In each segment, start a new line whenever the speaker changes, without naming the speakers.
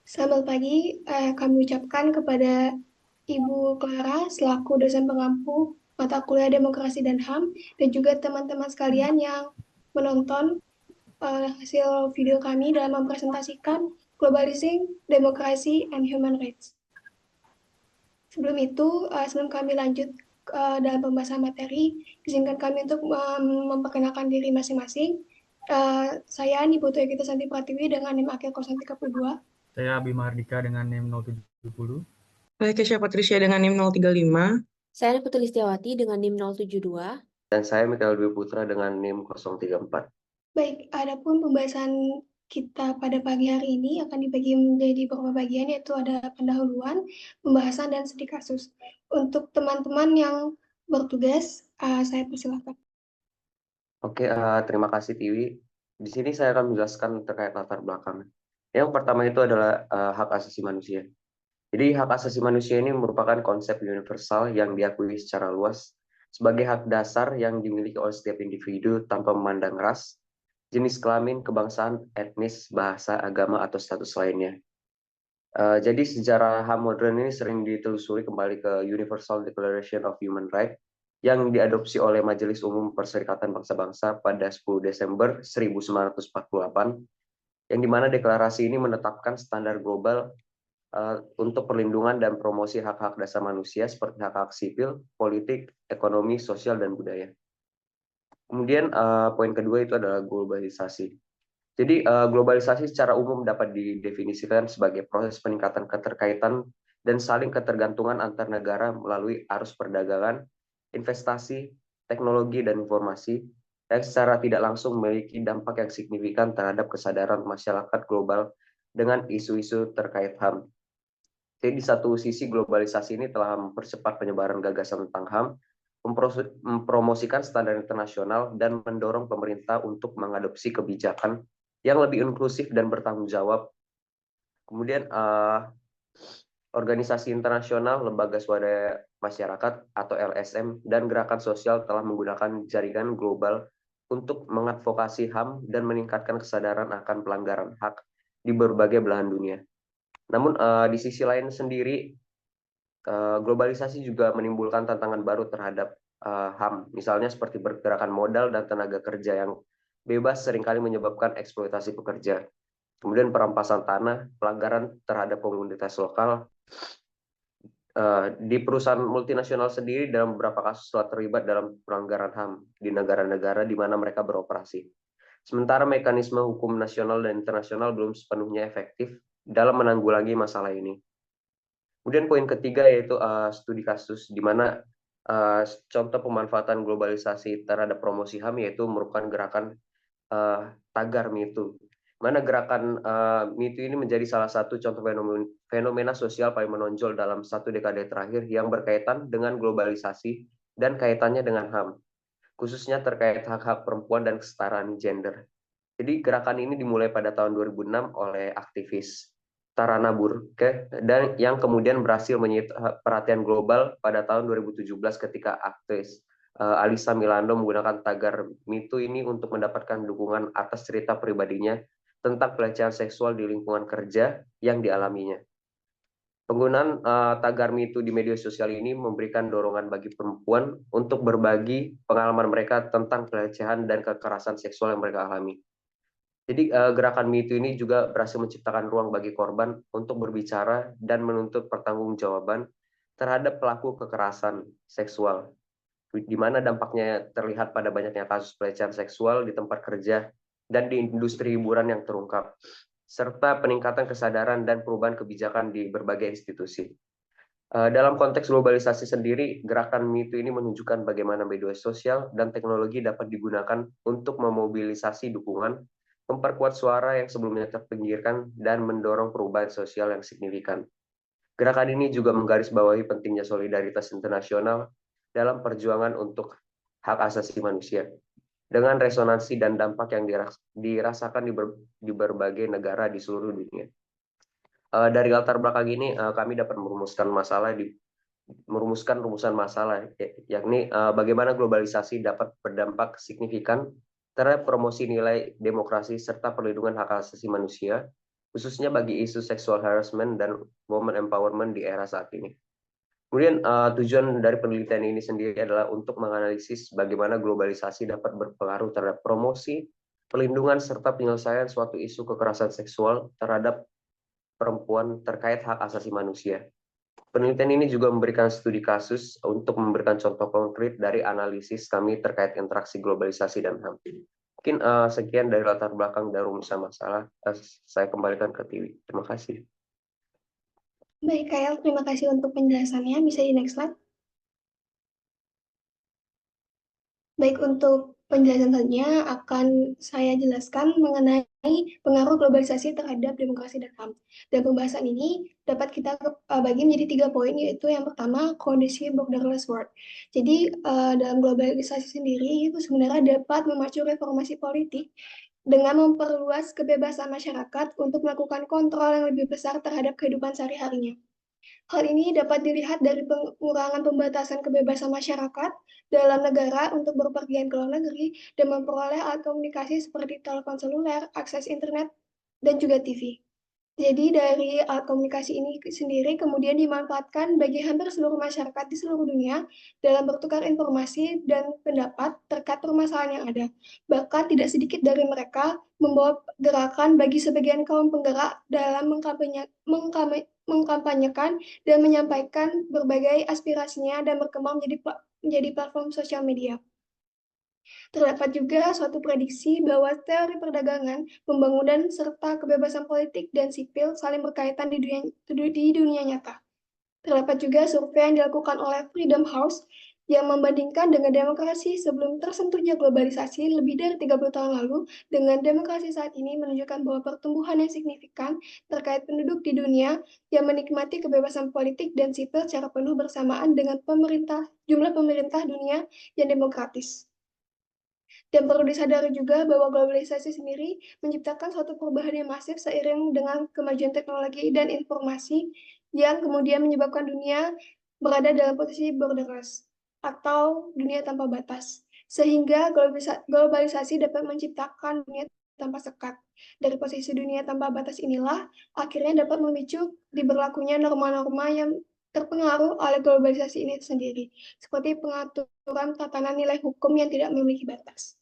Selamat pagi, kami ucapkan kepada Ibu Clara selaku dosen pengampu mata kuliah Demokrasi dan HAM dan juga teman-teman sekalian yang menonton hasil video kami dalam mempresentasikan Globalizing Democracy and Human Rights. Sebelum kami lanjut dalam pembahasan materi, izinkan kami untuk memperkenalkan diri masing-masing. Saya Niputu Egita Santi Pratiwi dengan NIM akhir 032.
Saya Bima Hardika dengan NIM 070.
Saya Kesha Patricia dengan NIM 035.
Saya Putri Listiawati dengan NIM 072.
Dan saya Mikael Dwi Putra dengan NIM 034.
Baik, adapun pembahasan kita pada pagi hari ini akan dibagi menjadi beberapa bagian, yaitu ada pendahuluan, pembahasan, dan studi kasus. Untuk teman-teman yang bertugas, saya persilakan.
Oke, terima kasih Tiwi. Di sini saya akan menjelaskan terkait latar belakang. Yang pertama itu adalah hak asasi manusia. Jadi hak asasi manusia ini merupakan konsep universal yang diakui secara luas sebagai hak dasar yang dimiliki oleh setiap individu tanpa memandang ras, jenis kelamin, kebangsaan, etnis, bahasa, agama, atau status lainnya. Jadi sejarah HAM modern ini sering ditelusuri kembali ke Universal Declaration of Human Rights yang diadopsi oleh Majelis Umum Perserikatan Bangsa-Bangsa pada 10 Desember 1948, yang dimana deklarasi ini menetapkan standar global untuk perlindungan dan promosi hak-hak dasar manusia seperti hak-hak sipil, politik, ekonomi, sosial, dan budaya. Kemudian poin kedua itu adalah globalisasi. Jadi globalisasi secara umum dapat didefinisikan sebagai proses peningkatan keterkaitan dan saling ketergantungan antar negara melalui arus perdagangan, investasi, teknologi, dan informasi yang secara tidak langsung memiliki dampak yang signifikan terhadap kesadaran masyarakat global dengan isu-isu terkait HAM. Jadi di satu sisi globalisasi ini telah mempercepat penyebaran gagasan tentang HAM, mempromosikan standar internasional, dan mendorong pemerintah untuk mengadopsi kebijakan yang lebih inklusif dan bertanggung jawab. Kemudian organisasi internasional, lembaga swadaya masyarakat atau LSM, dan gerakan sosial telah menggunakan jaringan global untuk mengadvokasi HAM dan meningkatkan kesadaran akan pelanggaran hak di berbagai belahan dunia. Namun di sisi lain sendiri, globalisasi juga menimbulkan tantangan baru terhadap HAM, misalnya seperti pergerakan modal dan tenaga kerja yang bebas seringkali menyebabkan eksploitasi pekerja. Kemudian perampasan tanah, pelanggaran terhadap komunitas lokal. Di perusahaan multinasional sendiri dalam beberapa kasus telah terlibat dalam pelanggaran HAM di negara-negara di mana mereka beroperasi. Sementara mekanisme hukum nasional dan internasional belum sepenuhnya efektif dalam menanggulangi masalah ini. Kemudian poin ketiga yaitu studi kasus, di mana contoh pemanfaatan globalisasi terhadap promosi HAM yaitu merupakan gerakan tagar MeToo. Mana gerakan MeToo ini menjadi salah satu contoh fenomena sosial paling menonjol dalam satu dekade terakhir yang berkaitan dengan globalisasi dan kaitannya dengan HAM, khususnya terkait hak-hak perempuan dan kesetaraan gender. Jadi gerakan ini dimulai pada tahun 2006 oleh aktivis Tarana Burke dan yang kemudian berhasil menyita perhatian global pada tahun 2017 ketika aktris Alisa Milano menggunakan tagar MeToo ini untuk mendapatkan dukungan atas cerita pribadinya tentang pelecehan seksual di lingkungan kerja yang dialaminya. Penggunaan tagar MeToo di media sosial ini memberikan dorongan bagi perempuan untuk berbagi pengalaman mereka tentang pelecehan dan kekerasan seksual yang mereka alami. Jadi gerakan MeToo ini juga berhasil menciptakan ruang bagi korban untuk berbicara dan menuntut pertanggungjawaban terhadap pelaku kekerasan seksual, di mana dampaknya terlihat pada banyaknya kasus pelecehan seksual di tempat kerja dan di industri hiburan yang terungkap, serta peningkatan kesadaran dan perubahan kebijakan di berbagai institusi. Dalam konteks globalisasi sendiri, gerakan MeToo ini menunjukkan bagaimana media sosial dan teknologi dapat digunakan untuk memobilisasi dukungan, memperkuat suara yang sebelumnya terpinggirkan, dan mendorong perubahan sosial yang signifikan. Gerakan ini juga menggarisbawahi pentingnya solidaritas internasional dalam perjuangan untuk hak asasi manusia, dengan resonansi dan dampak yang dirasakan di berbagai negara di seluruh dunia. Dari latar belakang ini, kami dapat merumuskan rumusan masalah, yakni bagaimana globalisasi dapat berdampak signifikan terhadap promosi nilai demokrasi serta perlindungan hak asasi manusia khususnya bagi isu sexual harassment dan women empowerment di era saat ini. Kemudian tujuan dari penelitian ini sendiri adalah untuk menganalisis bagaimana globalisasi dapat berpengaruh terhadap promosi, perlindungan, serta penyelesaian suatu isu kekerasan seksual terhadap perempuan terkait hak asasi manusia. Penelitian ini juga memberikan studi kasus untuk memberikan contoh konkret dari analisis kami terkait interaksi globalisasi dan HAM. Mungkin sekian dari latar belakang dan rumusan masalah. Saya kembalikan ke Tiwi. Terima kasih.
Baik, Kael, terima kasih untuk penjelasannya. Bisa di next slide. Baik, untuk penjelasan selanjutnya akan saya jelaskan mengenai pengaruh globalisasi terhadap demokrasi dan HAM. Dan pembahasan ini dapat kita bagi menjadi 3 poin, yaitu yang pertama, kondisi borderless world. Jadi, dalam globalisasi sendiri itu sebenarnya dapat memacu reformasi politik dengan memperluas kebebasan masyarakat untuk melakukan kontrol yang lebih besar terhadap kehidupan sehari-harinya. Hal ini dapat dilihat dari pengurangan pembatasan kebebasan masyarakat dalam negara untuk berpergian ke luar negeri dan memperoleh alat komunikasi seperti telepon seluler, akses internet, dan juga TV. Jadi dari alat komunikasi ini sendiri kemudian dimanfaatkan bagi hampir seluruh masyarakat di seluruh dunia dalam bertukar informasi dan pendapat terkait permasalahan yang ada. Bahkan tidak sedikit dari mereka membawa gerakan bagi sebagian kaum penggerak dalam mengkampanyekan dan menyampaikan berbagai aspirasinya dan berkembang menjadi platform sosial media. Terdapat juga suatu prediksi bahwa teori perdagangan, pembangunan, serta kebebasan politik dan sipil saling berkaitan di dunia nyata. Terdapat juga survei yang dilakukan oleh Freedom House yang membandingkan dengan demokrasi sebelum tersentuhnya globalisasi lebih dari 30 tahun lalu dengan demokrasi saat ini menunjukkan bahwa pertumbuhan yang signifikan terkait penduduk di dunia yang menikmati kebebasan politik dan sipil secara penuh bersamaan dengan jumlah pemerintah dunia yang demokratis. Dan perlu disadari juga bahwa globalisasi sendiri menciptakan suatu perubahan yang masif seiring dengan kemajuan teknologi dan informasi yang kemudian menyebabkan dunia berada dalam posisi borderless atau dunia tanpa batas. Sehingga globalisasi dapat menciptakan dunia tanpa sekat. Dari posisi dunia tanpa batas inilah akhirnya dapat memicu diberlakunya norma-norma yang terpengaruh oleh globalisasi ini sendiri, seperti pengaturan tatanan nilai hukum yang tidak memiliki batas.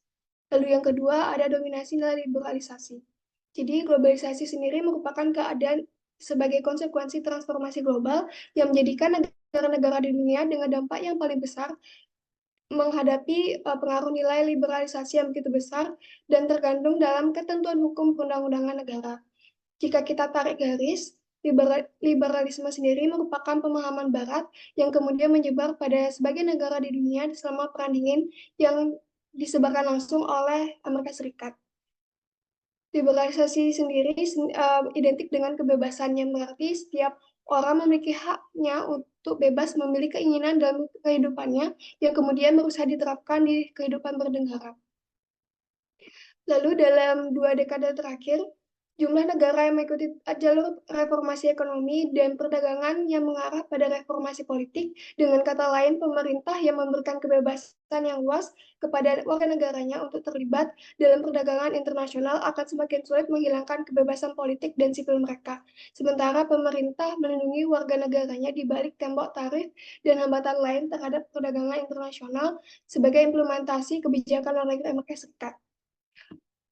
Lalu yang kedua ada dominasi nilai liberalisasi. Jadi globalisasi sendiri merupakan keadaan sebagai konsekuensi transformasi global yang menjadikan negara-negara di dunia dengan dampak yang paling besar menghadapi pengaruh nilai liberalisasi yang begitu besar dan tergantung dalam ketentuan hukum perundang-undangan negara. Jika kita tarik garis, liberalisme sendiri merupakan pemahaman barat yang kemudian menyebar pada sebagian negara di dunia selama Perang Dingin yang disebarkan langsung oleh Amerika Serikat. Liberalisasi sendiri identik dengan kebebasan yang berarti setiap orang memiliki haknya untuk bebas memilih keinginan dalam kehidupannya yang kemudian berusaha diterapkan di kehidupan bernegara. Lalu dalam 2 dekade terakhir, jumlah negara yang mengikuti jalur reformasi ekonomi dan perdagangan yang mengarah pada reformasi politik, dengan kata lain pemerintah yang memberikan kebebasan yang luas kepada warga negaranya untuk terlibat dalam perdagangan internasional akan semakin sulit menghilangkan kebebasan politik dan sipil mereka. Sementara pemerintah melindungi warga negaranya di balik tembok tarif dan hambatan lain terhadap perdagangan internasional sebagai implementasi kebijakan luar negeri Amerika Serikat.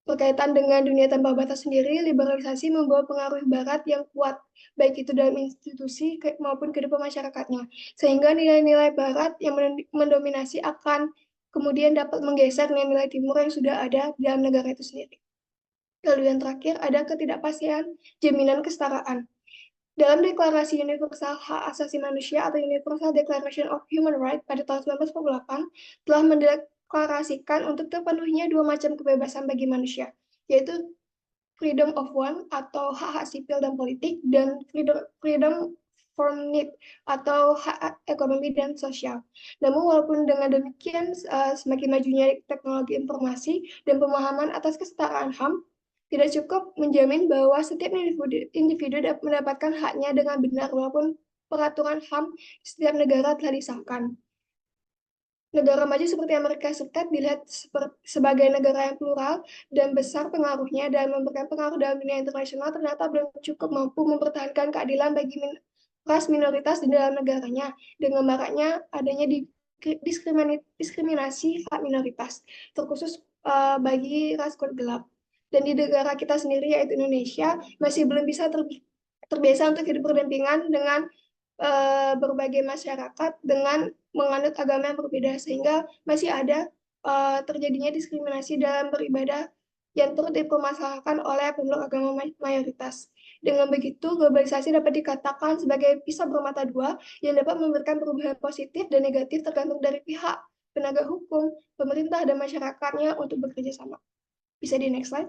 Berkaitan dengan dunia tanpa batas sendiri, liberalisasi membawa pengaruh barat yang kuat, baik itu dalam institusi maupun kehidupan masyarakatnya. Sehingga nilai-nilai barat yang mendominasi akan kemudian dapat menggeser nilai-nilai timur yang sudah ada dalam negara itu sendiri. Lalu yang terakhir ada ketidakpastian jaminan kesetaraan. Dalam Deklarasi Universal Hak Asasi Manusia atau Universal Declaration of Human Rights pada tahun 1948 telah mendeklarasikan untuk terpenuhinya 2 macam kebebasan bagi manusia, yaitu freedom of one atau hak-hak sipil dan politik dan freedom from need atau hak ekonomi dan sosial. Namun walaupun dengan demikian semakin majunya teknologi informasi dan pemahaman atas kesetaraan HAM, tidak cukup menjamin bahwa setiap individu dapat mendapatkan haknya dengan benar walaupun peraturan HAM di setiap negara telah disahkan. Negara maju seperti Amerika Serikat dilihat sebagai negara yang plural dan besar pengaruhnya dan memberikan pengaruh dalam dunia internasional, ternyata belum cukup mampu mempertahankan keadilan bagi ras minoritas di dalam negaranya dengan maraknya adanya diskriminasi hak minoritas, terkhusus bagi ras kulit gelap. Dan di negara kita sendiri yaitu Indonesia masih belum bisa terbiasa untuk hidup berdampingan dengan berbagai masyarakat dengan menganut agama yang berbeda, sehingga masih ada terjadinya diskriminasi dalam beribadah yang turut dipermasalahkan oleh pemeluk agama mayoritas. Dengan begitu, globalisasi dapat dikatakan sebagai pisau bermata dua yang dapat memberikan perubahan positif dan negatif tergantung dari pihak penegak hukum, pemerintah, dan masyarakatnya untuk bekerja sama. Bisa di next slide?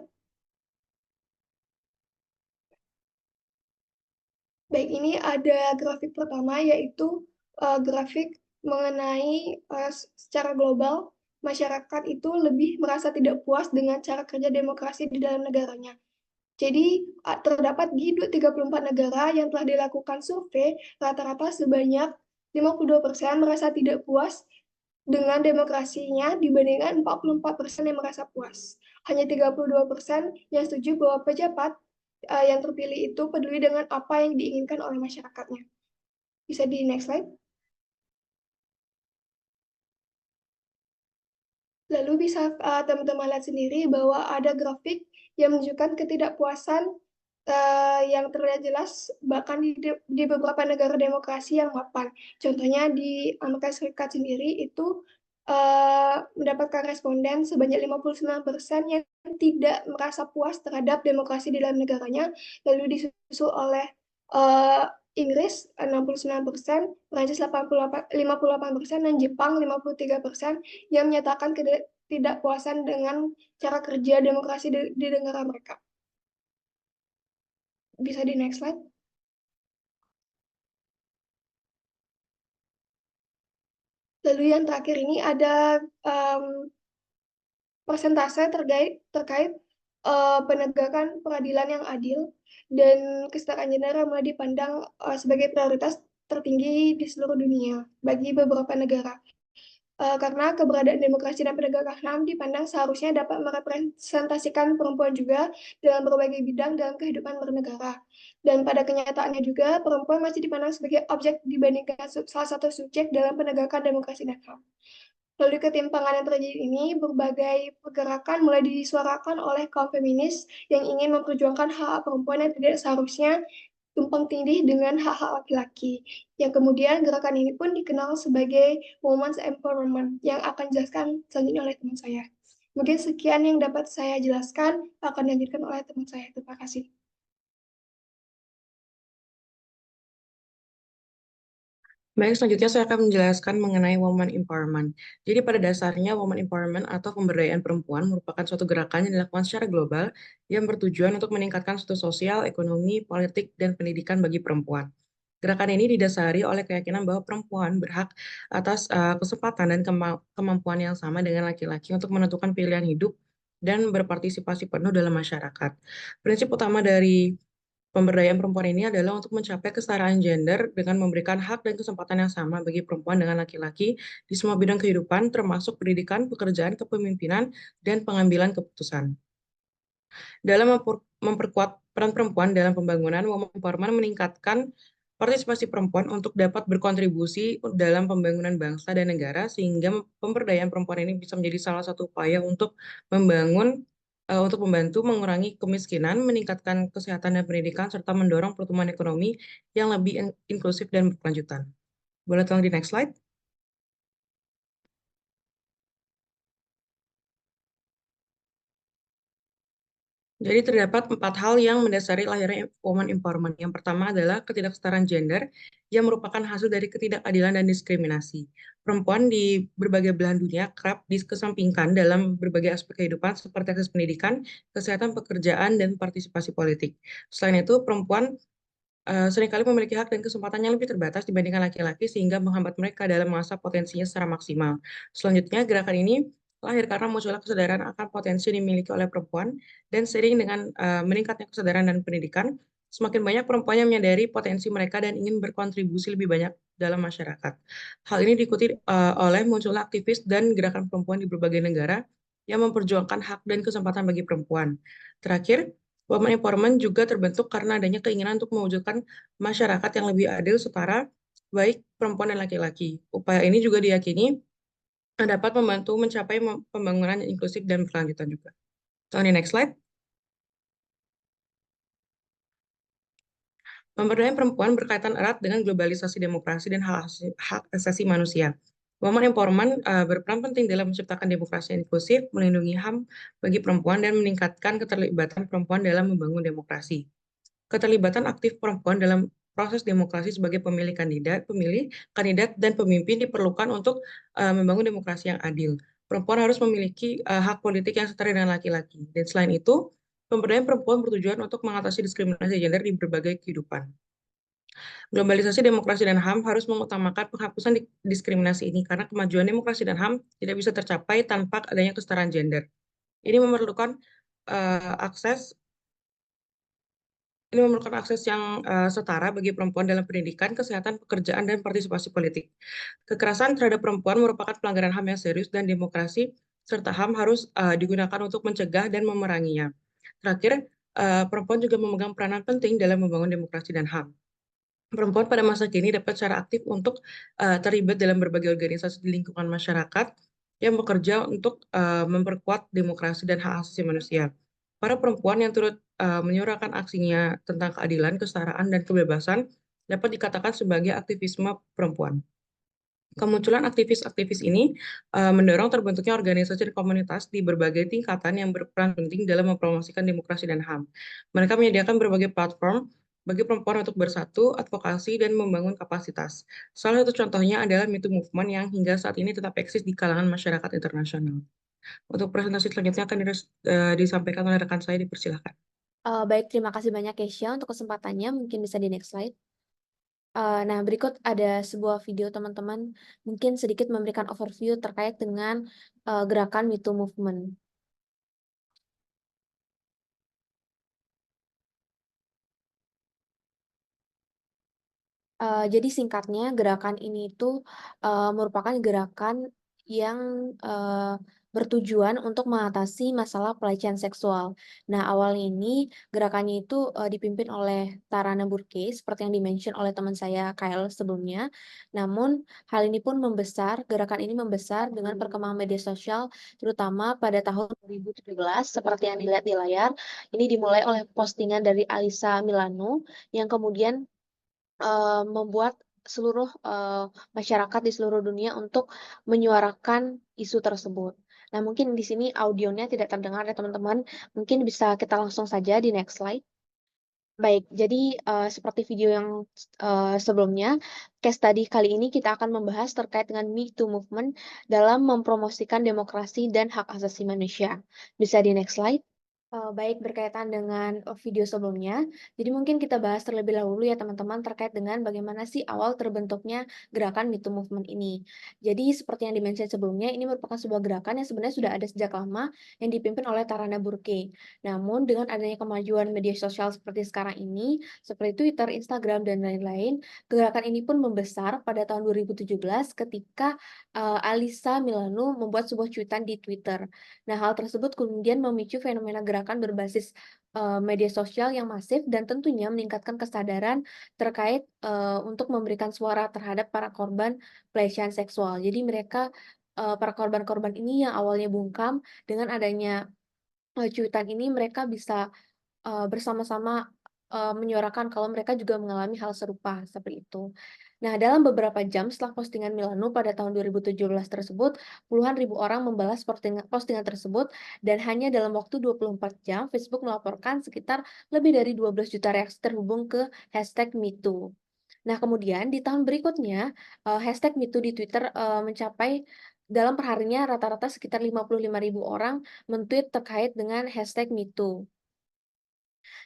Baik, ini ada grafik pertama, yaitu grafik mengenai secara global, masyarakat itu lebih merasa tidak puas dengan cara kerja demokrasi di dalam negaranya. Jadi, terdapat di 34 negara yang telah dilakukan survei, rata-rata sebanyak 52% merasa tidak puas dengan demokrasinya dibandingkan 44% yang merasa puas. Hanya 32% yang setuju bahwa pejabat yang terpilih itu peduli dengan apa yang diinginkan oleh masyarakatnya. Bisa di next slide. Lalu bisa teman-teman lihat sendiri bahwa ada grafik yang menunjukkan ketidakpuasan yang terlihat jelas bahkan di beberapa negara demokrasi yang mapan. Contohnya di Amerika Serikat sendiri itu mendapatkan responden sebanyak 59% yang tidak merasa puas terhadap demokrasi di dalam negaranya, lalu disusul oleh Inggris 69%, Prancis 58%, dan Jepang 53% yang menyatakan ketidakpuasan dengan cara kerja demokrasi di negara mereka. Bisa di next slide. Lalu yang terakhir ini ada persentase terkait penegakan peradilan yang adil dan kesetaraan gender mulai dipandang sebagai prioritas tertinggi di seluruh dunia bagi beberapa negara. Karena keberadaan demokrasi dan penegakan HAM dipandang seharusnya dapat merepresentasikan perempuan juga dalam berbagai bidang dalam kehidupan bernegara. Dan pada kenyataannya juga, perempuan masih dipandang sebagai objek dibandingkan salah satu subjek dalam penegakan demokrasi dan HAM. Lalu ketimpangan yang terjadi ini, berbagai pergerakan mulai disuarakan oleh kaum feminis yang ingin memperjuangkan hak perempuan yang tidak seharusnya tumpang tindih dengan hak-hak laki-laki. Yang kemudian gerakan ini pun dikenal sebagai Women's Empowerment yang akan dijelaskan selanjutnya oleh teman saya. Mungkin sekian yang dapat saya jelaskan, akan dilanjutkan oleh teman saya. Terima kasih.
Baik, selanjutnya saya akan menjelaskan mengenai woman empowerment. Jadi pada dasarnya woman empowerment atau pemberdayaan perempuan merupakan suatu gerakan yang dilakukan secara global yang bertujuan untuk meningkatkan status sosial, ekonomi, politik, dan pendidikan bagi perempuan. Gerakan ini didasari oleh keyakinan bahwa perempuan berhak atas kesempatan dan kemampuan yang sama dengan laki-laki untuk menentukan pilihan hidup dan berpartisipasi penuh dalam masyarakat. Prinsip utama dari pemberdayaan perempuan ini adalah untuk mencapai kesetaraan gender dengan memberikan hak dan kesempatan yang sama bagi perempuan dengan laki-laki di semua bidang kehidupan, termasuk pendidikan, pekerjaan, kepemimpinan, dan pengambilan keputusan. Dalam memperkuat peran perempuan dalam pembangunan, women empowerment meningkatkan partisipasi perempuan untuk dapat berkontribusi dalam pembangunan bangsa dan negara, sehingga pemberdayaan perempuan ini bisa menjadi salah satu upaya untuk membantu mengurangi kemiskinan, meningkatkan kesehatan dan pendidikan, serta mendorong pertumbuhan ekonomi yang lebih inklusif dan berkelanjutan. Boleh tolong di next slide? Jadi terdapat 4 hal yang mendasari lahirnya woman empowerment. Yang pertama adalah ketidaksetaraan gender yang merupakan hasil dari ketidakadilan dan diskriminasi. Perempuan di berbagai belahan dunia kerap dikesampingkan dalam berbagai aspek kehidupan seperti akses pendidikan, kesehatan, pekerjaan, dan partisipasi politik. Selain itu, perempuan seringkali memiliki hak dan kesempatan yang lebih terbatas dibandingkan laki-laki sehingga menghambat mereka dalam mengasah potensinya secara maksimal. Selanjutnya, gerakan ini lahir karena munculnya kesadaran akan potensi yang dimiliki oleh perempuan dan seiring dengan meningkatnya kesadaran dan pendidikan, semakin banyak perempuan yang menyadari potensi mereka dan ingin berkontribusi lebih banyak dalam masyarakat. Hal ini diikuti oleh munculnya aktivis dan gerakan perempuan di berbagai negara yang memperjuangkan hak dan kesempatan bagi perempuan. Terakhir, women empowerment juga terbentuk karena adanya keinginan untuk mewujudkan masyarakat yang lebih adil, setara, baik perempuan dan laki-laki. Upaya ini juga diyakini dapat membantu mencapai pembangunan yang inklusif dan berkelanjutan juga. So, next slide. Pemberdayaan perempuan berkaitan erat dengan globalisasi demokrasi dan hak asasi manusia. Women Empowerment berperan penting dalam menciptakan demokrasi yang inklusif, melindungi HAM bagi perempuan, dan meningkatkan keterlibatan perempuan dalam membangun demokrasi. Keterlibatan aktif perempuan dalam proses demokrasi sebagai pemilih, kandidat, dan pemimpin diperlukan untuk membangun demokrasi yang adil. Perempuan harus memiliki hak politik yang setara dengan laki-laki. Dan selain itu, pemberdayaan perempuan bertujuan untuk mengatasi diskriminasi gender di berbagai kehidupan. Globalisasi demokrasi dan HAM harus mengutamakan penghapusan diskriminasi ini karena kemajuan demokrasi dan HAM tidak bisa tercapai tanpa adanya kesetaraan gender. Ini memerlukan akses yang setara bagi perempuan dalam pendidikan, kesehatan, pekerjaan, dan partisipasi politik. Kekerasan terhadap perempuan merupakan pelanggaran HAM yang serius, dan demokrasi serta HAM harus digunakan untuk mencegah dan memeranginya. Terakhir, perempuan juga memegang peranan penting dalam membangun demokrasi dan HAM. Perempuan pada masa kini dapat secara aktif untuk terlibat dalam berbagai organisasi di lingkungan masyarakat yang bekerja untuk memperkuat demokrasi dan hak asasi manusia. Para perempuan yang turut menyuarakan aksinya tentang keadilan, kesetaraan, dan kebebasan dapat dikatakan sebagai aktivisme perempuan. Kemunculan aktivis-aktivis ini mendorong terbentuknya organisasi dan komunitas di berbagai tingkatan yang berperan penting dalam mempromosikan demokrasi dan HAM. Mereka menyediakan berbagai platform bagi perempuan untuk bersatu, advokasi, dan membangun kapasitas. Salah satu contohnya adalah Me Too Movement yang hingga saat ini tetap eksis di kalangan masyarakat internasional. Untuk presentasi selanjutnya akan disampaikan oleh rekan saya, dipersilahkan.
Baik, terima kasih banyak Keisha untuk kesempatannya. Mungkin bisa di next slide. Nah, berikut ada sebuah video teman-teman, mungkin sedikit memberikan overview terkait dengan gerakan Me Too Movement. Jadi singkatnya, gerakan ini itu merupakan gerakan yang bertujuan untuk mengatasi masalah pelecehan seksual. Nah, awalnya ini gerakannya itu dipimpin oleh Tarana Burke, seperti yang dimention oleh teman saya Kyle sebelumnya. Namun, hal ini pun gerakan ini membesar dengan perkembangan media sosial, terutama pada tahun 2017, seperti yang dilihat di layar. Ini dimulai oleh postingan dari Alisa Milano, yang kemudian membuat seluruh masyarakat di seluruh dunia untuk menyuarakan isu tersebut. Nah, mungkin di sini audionya tidak terdengar ya teman-teman. Mungkin bisa kita langsung saja di next slide. Baik, jadi seperti video yang sebelumnya, case study kali ini kita akan membahas terkait dengan Me Too Movement dalam mempromosikan demokrasi dan hak asasi manusia. Bisa di next slide. Baik, berkaitan dengan video sebelumnya, jadi mungkin kita bahas terlebih dahulu ya teman-teman terkait dengan bagaimana sih awal terbentuknya gerakan Me Too Movement ini. Jadi seperti yang dimention sebelumnya, ini merupakan sebuah gerakan yang sebenarnya sudah ada sejak lama yang dipimpin oleh Tarana Burke. Namun dengan adanya kemajuan media sosial seperti sekarang ini, seperti Twitter, Instagram, dan lain-lain, gerakan ini pun membesar pada tahun 2017 ketika Alisa Milano membuat sebuah cuitan di Twitter. Nah, hal tersebut kemudian memicu fenomena gerakan berbasis media sosial yang masif dan tentunya meningkatkan kesadaran terkait untuk memberikan suara terhadap para korban pelecehan seksual. Jadi mereka para korban-korban ini yang awalnya bungkam, dengan adanya cuitan ini mereka bisa bersama-sama menyuarakan kalau mereka juga mengalami hal serupa seperti itu. Nah, dalam beberapa jam setelah postingan Milano pada tahun 2017 tersebut, puluhan ribu orang membalas postingan tersebut, dan hanya dalam waktu 24 jam, Facebook melaporkan sekitar lebih dari 12 juta reaksi terhubung ke hashtag #MeToo. Nah, kemudian di tahun berikutnya, hashtag #MeToo di Twitter mencapai dalam perharinya rata-rata sekitar 55.000 orang men-tweet terkait dengan hashtag #MeToo.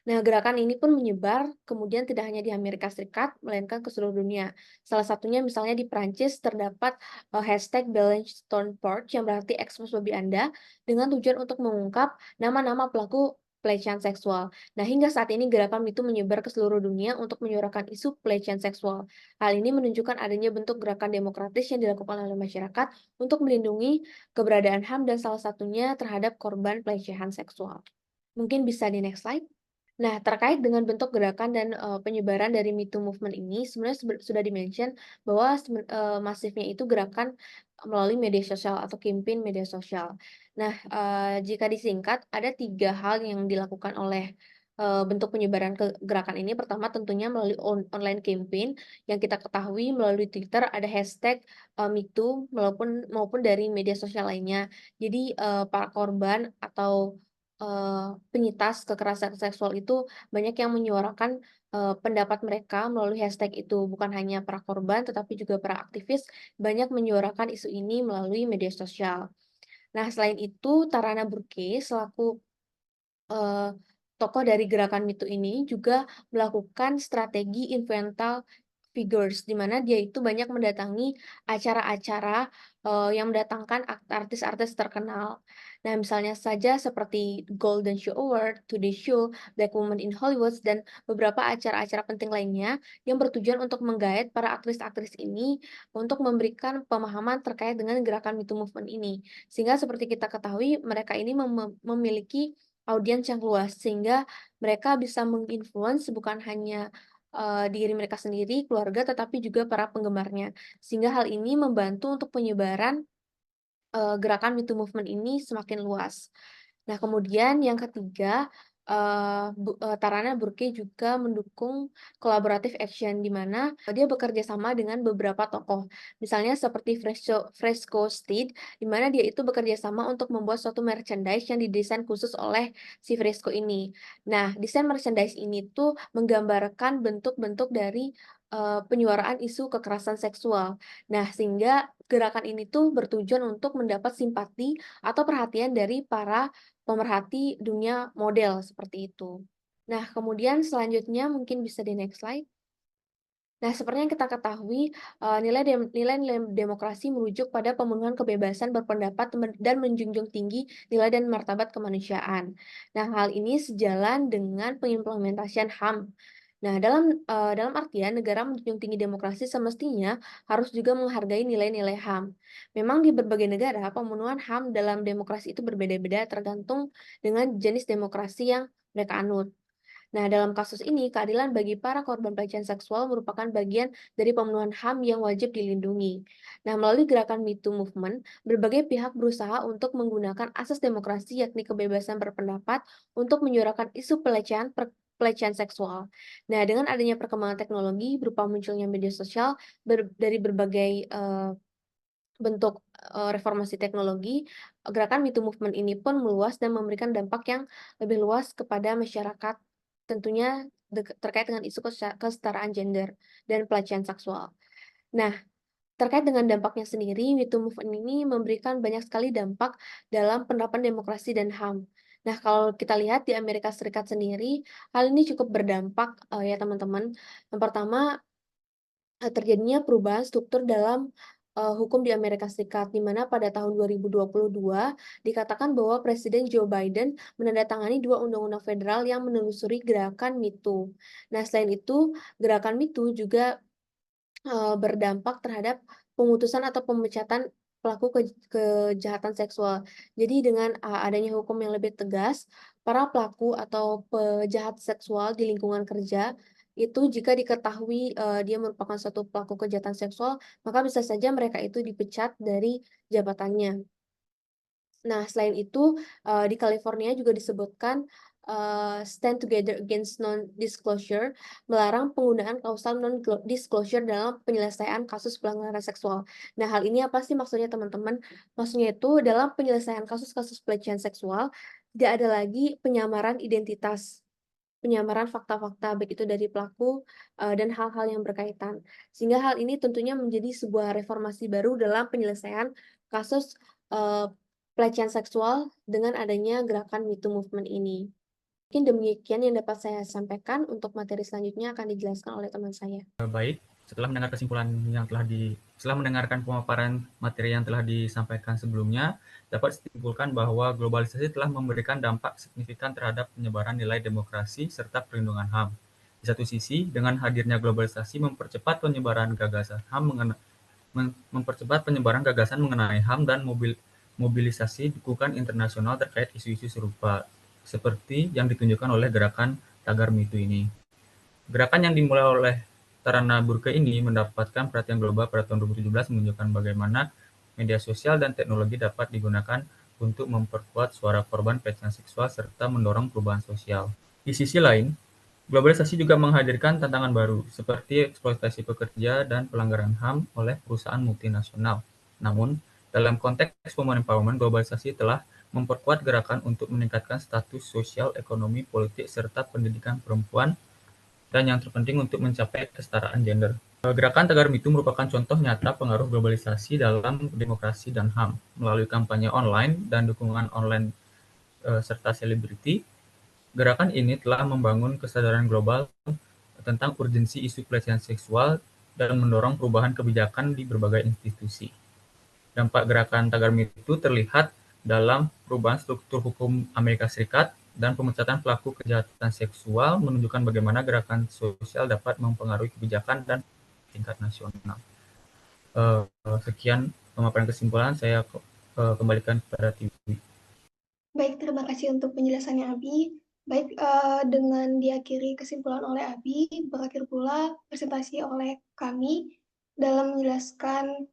Nah, gerakan ini pun menyebar kemudian tidak hanya di Amerika Serikat, melainkan ke seluruh dunia. Salah satunya misalnya di Prancis terdapat hashtag #BelangeStoneport yang berarti expose babi Anda, dengan tujuan untuk mengungkap nama-nama pelaku pelecehan seksual. Nah, hingga saat ini gerakan MeToo menyebar ke seluruh dunia untuk menyuarakan isu pelecehan seksual. Hal ini menunjukkan adanya bentuk gerakan demokratis yang dilakukan oleh masyarakat untuk melindungi keberadaan HAM dan salah satunya terhadap korban pelecehan seksual. Mungkin bisa di next slide. Nah, terkait dengan bentuk gerakan dan penyebaran dari MeToo movement ini, sebenarnya sudah di-mention bahwa masifnya itu gerakan melalui media sosial atau campaign media sosial. Nah, jika disingkat, ada 3 hal yang dilakukan oleh bentuk penyebaran gerakan ini. Pertama, tentunya melalui online campaign yang kita ketahui melalui Twitter ada hashtag MeToo maupun dari media sosial lainnya. Jadi, para korban atau penyintas kekerasan seksual itu banyak yang menyuarakan pendapat mereka melalui hashtag itu. Bukan hanya para korban, tetapi juga para aktivis banyak menyuarakan isu ini melalui media sosial. Nah, selain itu, Tarana Burke selaku tokoh dari gerakan MeToo ini juga melakukan strategi influential figures, di mana dia itu banyak mendatangi acara-acara yang mendatangkan artis-artis terkenal. Nah, misalnya saja seperti Golden Show Award, Today Show, Black Women in Hollywood, dan beberapa acara-acara penting lainnya yang bertujuan untuk menggait para aktris-aktris ini untuk memberikan pemahaman terkait dengan gerakan MeToo movement ini. Sehingga seperti kita ketahui, mereka ini memiliki audiens yang luas, sehingga mereka bisa menginfluence bukan hanya diri mereka sendiri, keluarga, tetapi juga para penggemarnya. Sehingga hal ini membantu untuk penyebaran gerakan MeToo movement ini semakin luas. Nah, kemudian yang ketiga, Tarana Burke juga mendukung collaborative action, di mana dia bekerja sama dengan beberapa tokoh. Misalnya seperti Fresco State, di mana dia itu bekerja sama untuk membuat suatu merchandise yang didesain khusus oleh si Fresco ini. Nah, desain merchandise ini tuh menggambarkan bentuk-bentuk dari penyuaraan isu kekerasan seksual. Nah, sehingga gerakan ini tuh bertujuan untuk mendapat simpati atau perhatian dari para pemerhati dunia model seperti itu. Nah, kemudian selanjutnya mungkin bisa di next slide. Nah, seperti yang kita ketahui, nilai-nilai demokrasi merujuk pada pemenuhan kebebasan berpendapat dan menjunjung tinggi nilai dan martabat kemanusiaan. Nah, hal ini sejalan dengan pengimplementasian HAM. Nah, dalam artian negara menjunjung tinggi demokrasi semestinya harus juga menghargai nilai-nilai HAM. Memang di berbagai negara, pemenuhan HAM dalam demokrasi itu berbeda-beda tergantung dengan jenis demokrasi yang mereka anut. Nah, dalam kasus ini, keadilan bagi para korban pelecehan seksual merupakan bagian dari pemenuhan HAM yang wajib dilindungi. Nah, melalui gerakan MeToo Movement, berbagai pihak berusaha untuk menggunakan asas demokrasi yakni kebebasan berpendapat untuk menyuarakan isu pelecehan seksual. Nah, dengan adanya perkembangan teknologi berupa munculnya media sosial dari berbagai bentuk reformasi teknologi, gerakan MeToo Movement ini pun meluas dan memberikan dampak yang lebih luas kepada masyarakat, tentunya terkait dengan isu kesetaraan gender dan pelecehan seksual. Nah, terkait dengan dampaknya sendiri, MeToo Movement ini memberikan banyak sekali dampak dalam penerapan demokrasi dan HAM. Nah, kalau kita lihat di Amerika Serikat sendiri, hal ini cukup berdampak ya teman-teman. Yang pertama, terjadinya perubahan struktur dalam hukum di Amerika Serikat, di mana pada tahun 2022 dikatakan bahwa Presiden Joe Biden menandatangani 2 undang-undang federal yang menelusuri gerakan MeToo. Nah, selain itu, gerakan MeToo juga berdampak terhadap pemutusan atau pemecatan pelaku kejahatan seksual. Jadi dengan adanya hukum yang lebih tegas, para pelaku atau pejahat seksual di lingkungan kerja itu jika diketahui dia merupakan suatu pelaku kejahatan seksual, maka bisa saja mereka itu dipecat dari jabatannya. Nah, selain itu, di California juga disebutkan Stand Together Against Non-Disclosure melarang penggunaan klausal non-disclosure dalam penyelesaian kasus pelanggaran seksual. Nah, hal ini apa sih maksudnya teman-teman? Maksudnya itu dalam penyelesaian kasus-kasus pelecehan seksual tidak ada lagi penyamaran identitas, penyamaran fakta-fakta baik itu dari pelaku dan hal-hal yang berkaitan. Sehingga hal ini tentunya menjadi sebuah reformasi baru dalam penyelesaian kasus pelecehan seksual dengan adanya gerakan MeToo Movement ini. Mungkin demikian yang dapat saya sampaikan. Untuk materi selanjutnya akan dijelaskan oleh teman saya.
Baik, Setelah mendengarkan pemaparan materi yang telah disampaikan sebelumnya, dapat disimpulkan bahwa globalisasi telah memberikan dampak signifikan terhadap penyebaran nilai demokrasi serta perlindungan HAM. Di satu sisi, dengan hadirnya globalisasi mempercepat penyebaran gagasan mengenai HAM dan mobilisasi dukungan internasional terkait isu-isu serupa, seperti yang ditunjukkan oleh gerakan Tagar MeToo ini. Gerakan yang dimulai oleh Tarana Burke ini mendapatkan perhatian global pada tahun 2017, menunjukkan bagaimana media sosial dan teknologi dapat digunakan untuk memperkuat suara korban pelecehan seksual serta mendorong perubahan sosial. Di sisi lain, globalisasi juga menghadirkan tantangan baru, seperti eksploitasi pekerja dan pelanggaran HAM oleh perusahaan multinasional. Namun, dalam konteks women empowerment, globalisasi telah memperkuat gerakan untuk meningkatkan status sosial, ekonomi, politik, serta pendidikan perempuan, dan yang terpenting untuk mencapai kesetaraan gender. Gerakan Tagar MeToo merupakan contoh nyata pengaruh globalisasi dalam demokrasi dan HAM. Melalui kampanye online dan dukungan online serta selebriti, gerakan ini telah membangun kesadaran global tentang urgensi isu pelecehan seksual dan mendorong perubahan kebijakan di berbagai institusi. Dampak gerakan Tagar MeToo terlihat dalam perubahan struktur hukum Amerika Serikat dan pemecatan pelaku kejahatan seksual, menunjukkan bagaimana gerakan sosial dapat mempengaruhi kebijakan dan tingkat nasional. Sekian pemaparan kesimpulan, saya kembalikan kepada Tiwi.
Baik, terima kasih untuk penjelasannya Abi. Baik, dengan diakhiri kesimpulan oleh Abi, berakhir pula presentasi oleh kami dalam menjelaskan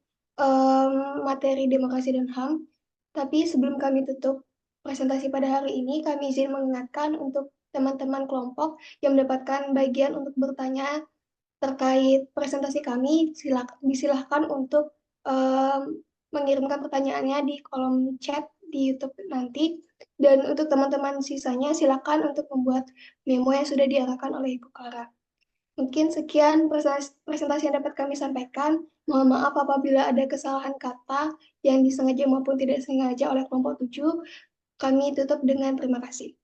materi demokrasi dan HAM. Tapi sebelum kami tutup presentasi pada hari ini, kami izin mengingatkan untuk teman-teman kelompok yang mendapatkan bagian untuk bertanya terkait presentasi kami, disilahkan untuk mengirimkan pertanyaannya di kolom chat di YouTube nanti. Dan untuk teman-teman sisanya, silakan untuk membuat memo yang sudah diarahkan oleh Ibu Clara. Mungkin sekian presentasi yang dapat kami sampaikan. Mohon maaf apabila ada kesalahan kata yang disengaja maupun tidak sengaja oleh kelompok 7. Kami tutup dengan terima kasih.